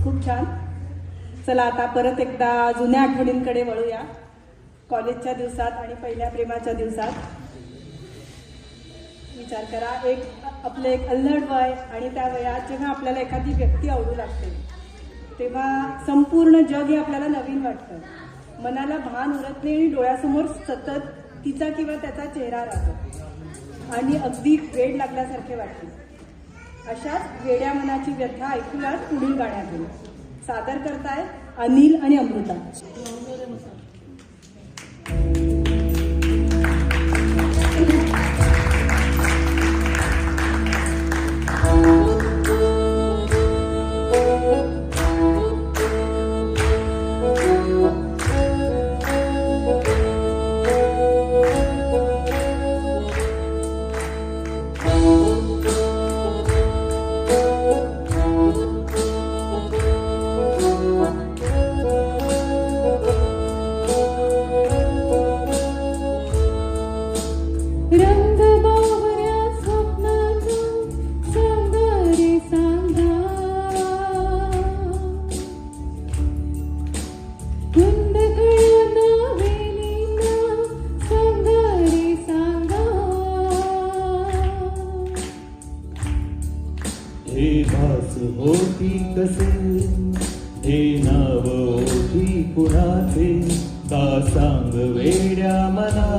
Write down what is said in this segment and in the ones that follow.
खूप छान. चला आता परत एकदा जुन्या आठवणींकडे वळूया. कॉलेजच्या दिवसात आणि पहिल्या प्रेमाच्या दिवसात विचार करा. आपलं एक अल्लड वय आणि त्या वयात जेव्हा आपल्याला एखादी व्यक्ती आवडू लागते तेव्हा संपूर्ण जग हे आपल्याला नवीन वाटतं. मनाला भान उरत नाही आणि डोळ्यासमोर सतत तिचा किंवा त्याचा चेहरा राहतो आणि अगदी वेड लागल्यासारखे वाटते. अशाच वेड्या मनाची व्यथा ऐकूयात पुढील गाण्यातून. सादर करताय अनिल आणि अमृता. हे भास होती कसे, हे नाव होती कुणाचे, का सांग वेड्या मना,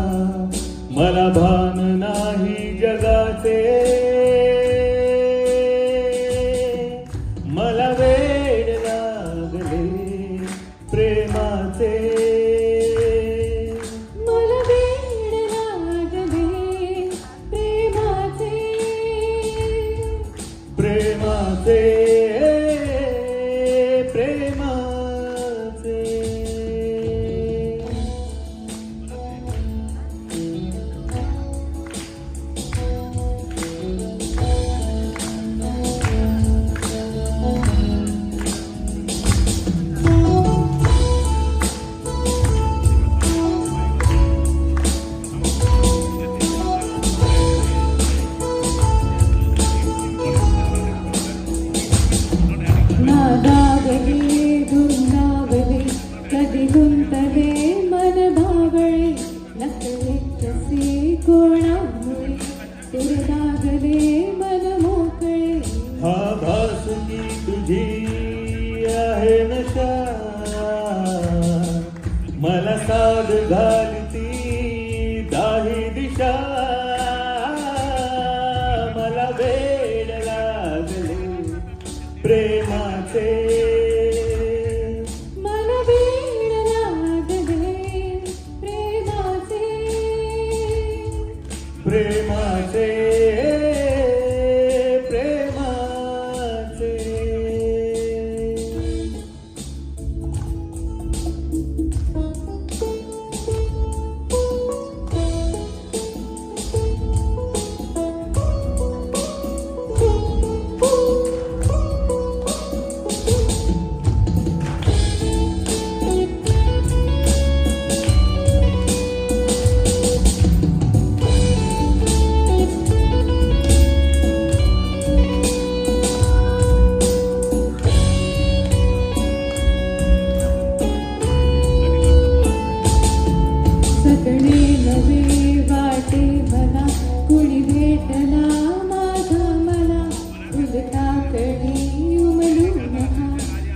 मला भान नाही जगाचे. मला वेड लागले प्रेमाचे, मला वेड लागले प्रेमाचे. प्रेमाचे प्रेमाचे. नादागले गुंडावले कधी गुंतले मन भावळे, नकळे कसे कोणामुळे दुर्दागले मन मोकळे. हा भास की तुझी आहे नशा, मला साध घालती दाही दिशा. मला वेड लागले प्रेमाचे, मला वेड लागले प्रेमाचे. प्रेमाचे प्रेमाचे. सगळे नवे वाटे मला, कुणी भेटला माझा मला. उलटाकडे उमलून हा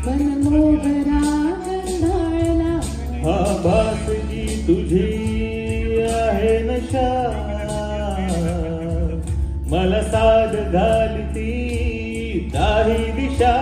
मन मोगरा गंधाळला. हा भास की तुझी आहे नशा, मला साध घालती दाही दिशा.